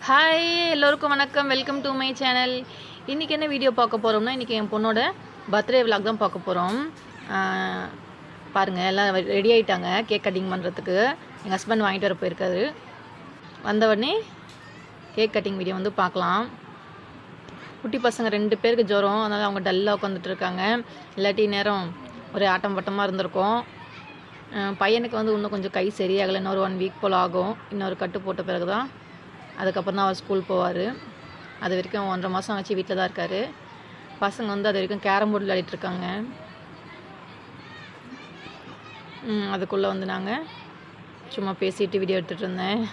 Hi எல்லோருக்கும் வணக்கம். Welcome to my channel. இன்றைக்கி என்ன வீடியோ பார்க்க போகிறோம்னா, இன்றைக்கி என் பொண்ணோட பர்த்டே விலாக் தான் பார்க்க போகிறோம். பாருங்கள், எல்லாம் ரெடி ஆகிட்டாங்க கேக் கட்டிங் பண்ணுறதுக்கு. எங்கள் ஹஸ்பண்ட் வாங்கிட்டு வர போயிருக்காரு. வந்தவுடனே கேக் கட்டிங் வீடியோ வந்து பார்க்கலாம். குட்டி பசங்க 2 பேருக்கு ஜுரம், அதனால் அவங்க டல்லாக உட்காந்துட்டு இருக்காங்க. இல்லாட்டி நேரம் ஒரு ஆட்டம் பட்டமாக இருந்திருக்கும். பையனுக்கு வந்து இன்னும் கொஞ்சம் கை சரியாகலை. இன்னொரு 1 வீக் போல் ஆகும். இன்னொரு கட்டு போட்ட பிறகு தான் அதுக்கப்புறம் தான் அவர் ஸ்கூல் போவார். அது வரைக்கும் 1.5 மாதம் ஆச்சு வீட்டில் தான் இருக்கார். பசங்க வந்து அது வரைக்கும் கேரம் போர்டு விளையாடிட்டுருக்காங்க. அதுக்குள்ளே வந்து நாங்கள் சும்மா பேசிட்டு வீடியோ எடுத்துகிட்டு இருந்தேன்.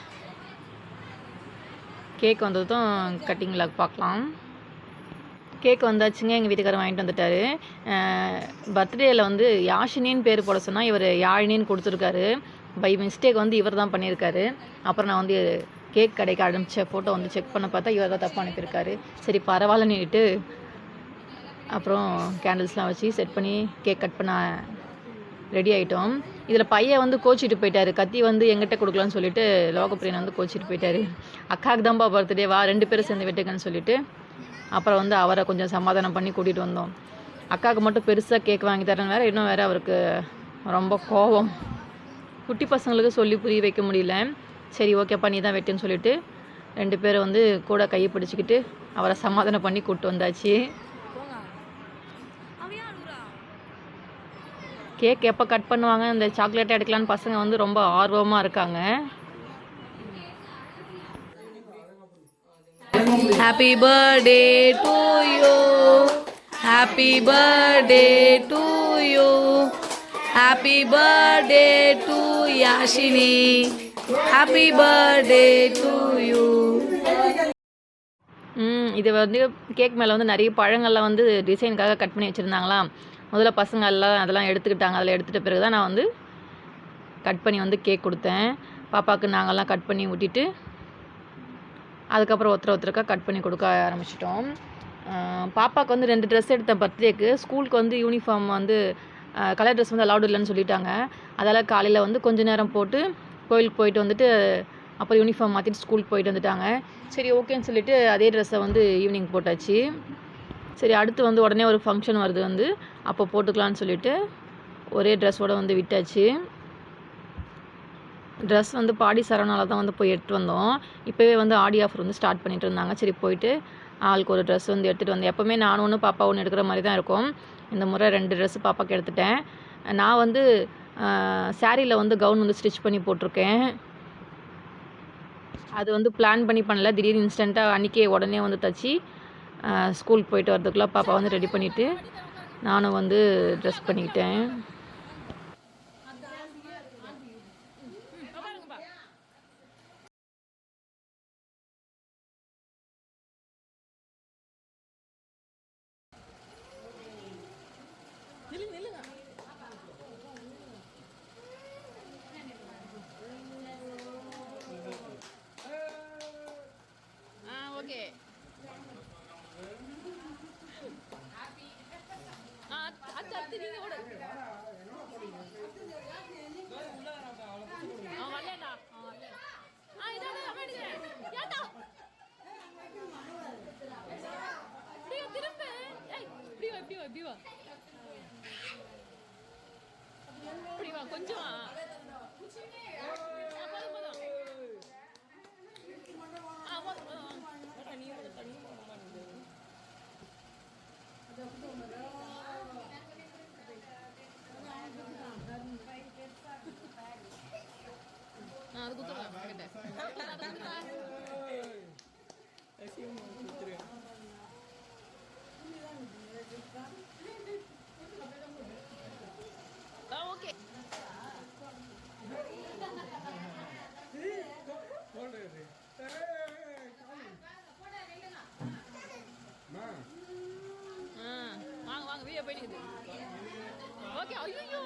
கேக் வந்ததும் கட்டிங் விலாக் பார்க்கலாம். கேக் வந்தாச்சுங்க. எங்கள் வீட்டுக்காரர் வாங்கிட்டு வந்துட்டார். பர்த்டேயில் வந்து யாஷினின்னு பேர் போட சொன்னால் இவர் யாழினின்னு கொடுத்துருக்காரு. பை மிஸ்டேக் வந்து இவர் தான் பண்ணியிருக்காரு. அப்புறம் நான் வந்து கேக் கடைக்கு அனுப்பிச்ச ஃபோட்டோ வந்து செக் பண்ண பார்த்தா இவர் தான் தப்பாக அனுப்பியிருக்காரு. சரி பரவாயில்லன்னுட்டு அப்புறம் கேண்டில்ஸ்லாம் வச்சு செட் பண்ணி கேக் கட் பண்ண ரெடி ஆகிட்டோம். இதில் பையன் வந்து கோச்சிட்டு போயிட்டார். கத்தி வந்து எங்கிட்ட கொடுக்கலான்னு சொல்லிட்டு லோகப்பிரியன் வந்து கோச்சிட்டு போயிட்டார். அக்காவுக்கு தான்ப்பா பர்த்டே, வா 2 பேரும் சேர்ந்து வெட்டுக்கன்னு சொல்லிட்டு அப்புறம் வந்து அவரை கொஞ்சம் சமாதானம் பண்ணி கூட்டிகிட்டு வந்தோம். அக்காவுக்கு மட்டும் பெருசாக கேக் வாங்கி தரேன் வேறு, இன்னும் வேறு அவருக்கு ரொம்ப கோபம். குட்டி பசங்களுக்கு சொல்லி புரிய வைக்க முடியல. சரி ஓகேப்பா நீ தான் வெட்டுன்னு சொல்லிவிட்டு 2 பேரும் வந்து கூட கையை பிடிச்சிக்கிட்டு அவரை சமாதானம் பண்ணி கூப்பிட்டு வந்தாச்சு. கேக் எப்போ கட் பண்ணுவாங்க, இந்த சாக்லேட்டை எடுக்கலான்னு பசங்க வந்து ரொம்ப ஆர்வமாக இருக்காங்க. Happy birthday to you, happy birthday to you, happy birthday to Yashini, happy birthday to you. இது வந்து கேக் மேலே வந்து நிறைய பழங்கள்லாம் வந்து டிசைனுக்காக கட் பண்ணி வச்சுருந்தாங்களாம். முதல்ல பசங்க எல்லாம் அதெல்லாம் எடுத்துக்கிட்டாங்க. அதில் எடுத்துகிட்ட பிறகு தான் நான் வந்து கட் பண்ணி வந்து கேக் கொடுத்தேன். பாப்பாவுக்கு நாங்கள்லாம் கட் பண்ணி ஊட்டிட்டு அதுக்கப்புறம் ஒருத்தருக்காக கட் பண்ணி கொடுக்க ஆரம்பிச்சிட்டோம். பாப்பாவுக்கு வந்து 2 ட்ரெஸ் எடுத்தேன் பர்த்டேக்கு. ஸ்கூலுக்கு வந்து யூனிஃபார்ம் வந்து கலர் ட்ரெஸ் வந்து அலௌடு இல்லைன்னு சொல்லிட்டாங்க. அதால் காலையில் வந்து கொஞ்சம் நேரம் போட்டு கோயிலுக்கு போயிட்டு வந்துட்டு அப்புறம் யூனிஃபார்ம் மாற்றிட்டு ஸ்கூலுக்கு போயிட்டு வந்துட்டாங்க. சரி ஓகேன்னு சொல்லிவிட்டு அதே ட்ரெஸ்ஸை வந்து ஈவினிங் போட்டாச்சு. சரி அடுத்து வந்து உடனே ஒரு ஃபங்க்ஷன் வருது வந்து அப்போ போட்டுக்கலான்னு சொல்லிவிட்டு ஒரே ட்ரெஸ்ஸோடு வந்து விட்டாச்சு. ட்ரெஸ் வந்து பாடி சரவணாவில் தான் வந்து போய் எடுத்துகிட்டு வந்தோம். இப்போவே வந்து ஆடி ஆஃபர் வந்து ஸ்டார்ட் பண்ணிகிட்டு இருந்தாங்க. சரி போயிட்டு ஆளுக்கு ஒரு ட்ரெஸ் வந்து எடுத்துகிட்டு வந்தேன். எப்போவுமே நான் ஒன்று பாப்பா ஒன்று எடுக்கிற மாதிரி தான் இருக்கும். இந்த முறை 2 ட்ரெஸ்ஸு பாப்பாவுக்கு எடுத்துட்டேன். நான் வந்து சாரியில் வந்து கவுன் வந்து ஸ்டிச் பண்ணி போட்டிருக்கேன். அது வந்து பிளான் பண்ணி பண்ணல, திடீர்னு இன்ஸ்டண்ட்டாக அன்றைக்கே உடனே வந்து தச்சு ஸ்கூலுக்கு போயிட்டு வரதுக்குள்ளே பாப்பா வந்து ரெடி பண்ணிவிட்டு நானும் வந்து ட்ரெஸ் பண்ணிக்கிட்டேன். ஓகே கொஞ்சம் அது குத்துறேன். ஓகே வாங்க வாங்க வீடியோ போயிட்டு. ஓகே ஐயோ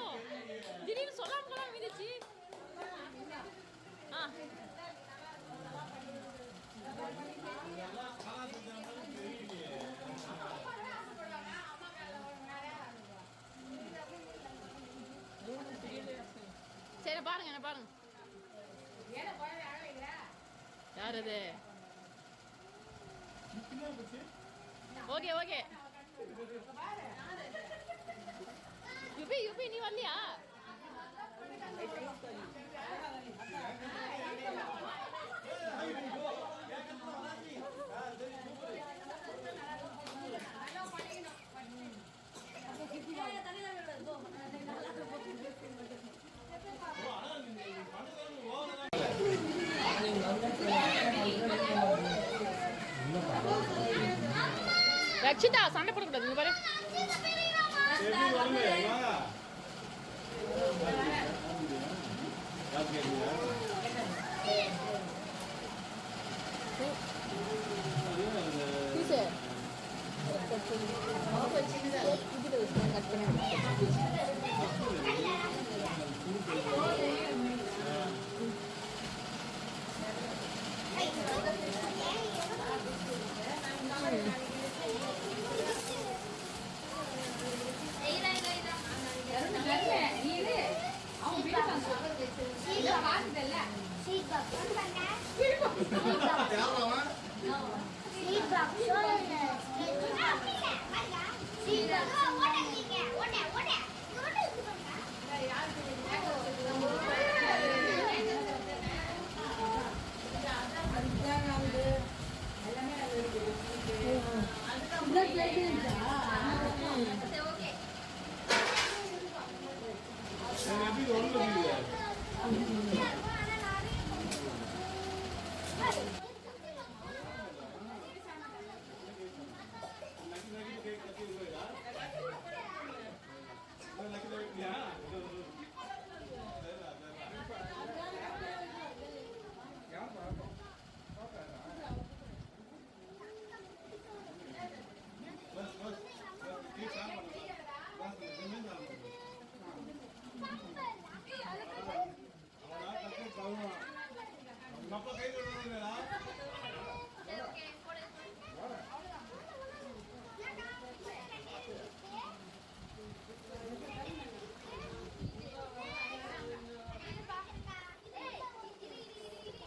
திடீர்னு சொல்லாம போலாம் விதிச்சு. சரி பாருங்க என்ன பாருங்க. யார் அது? Okay okay. யுபி யுபி நீ வரலையா? ரக்ஷிதா சண்டை போடக்கூடாது. இங்க பாரு.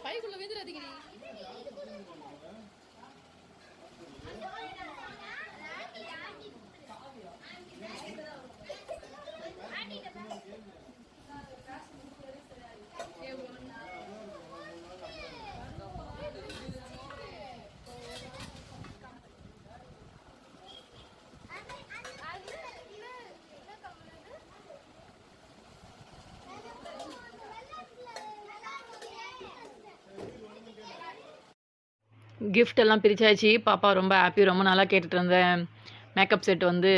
பைக்குள்ள விந்துறாதீங்கடி. கிஃப்ட் எல்லாம் பிரிச்சாச்சு. பாப்பா ரொம்ப ஹாப்பி. ரொம்ப நாளாக கேட்டுட்டு இருந்தேன் மேக்கப் செட் வந்து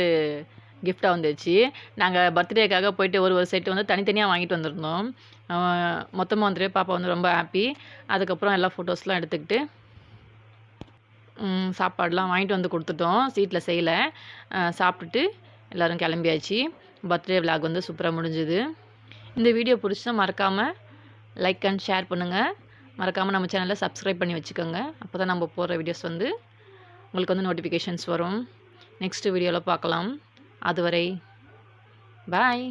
கிஃப்டாக வந்துச்சு. நாங்கள் பர்த்டேக்காக போயிட்டு ஒரு செட்டு வந்து தனித்தனியாக வாங்கிட்டு வந்திருந்தோம். மொத்தமாக வந்துட்டு பாப்பா வந்து ரொம்ப ஹாப்பி. அதுக்கப்புறம் எல்லா ஃபோட்டோஸ்லாம் எடுத்துக்கிட்டு சாப்பாடெலாம் வாங்கிட்டு வந்து கொடுத்துட்டோம். சீட்டில் செய்யலை. சாப்பிட்டுட்டு எல்லோரும் கிளம்பியாச்சு. பர்த்டே விலாக் வந்து சூப்பராக முடிஞ்சுது. இந்த வீடியோ பிடிச்சா மறக்காமல் லைக் அண்ட் ஷேர் பண்ணுங்கள். மறக்காமல் நம்ம சேனலை சப்ஸ்கிரைப் பண்ணி வச்சுக்கோங்க. அப்போ தான் நம்ம போடுற வீடியோஸ் வந்து உங்களுக்கு வந்து நோட்டிஃபிகேஷன்ஸ் வரும். நெக்ஸ்ட் வீடியோவில் பார்க்கலாம். அதுவரை பாய்.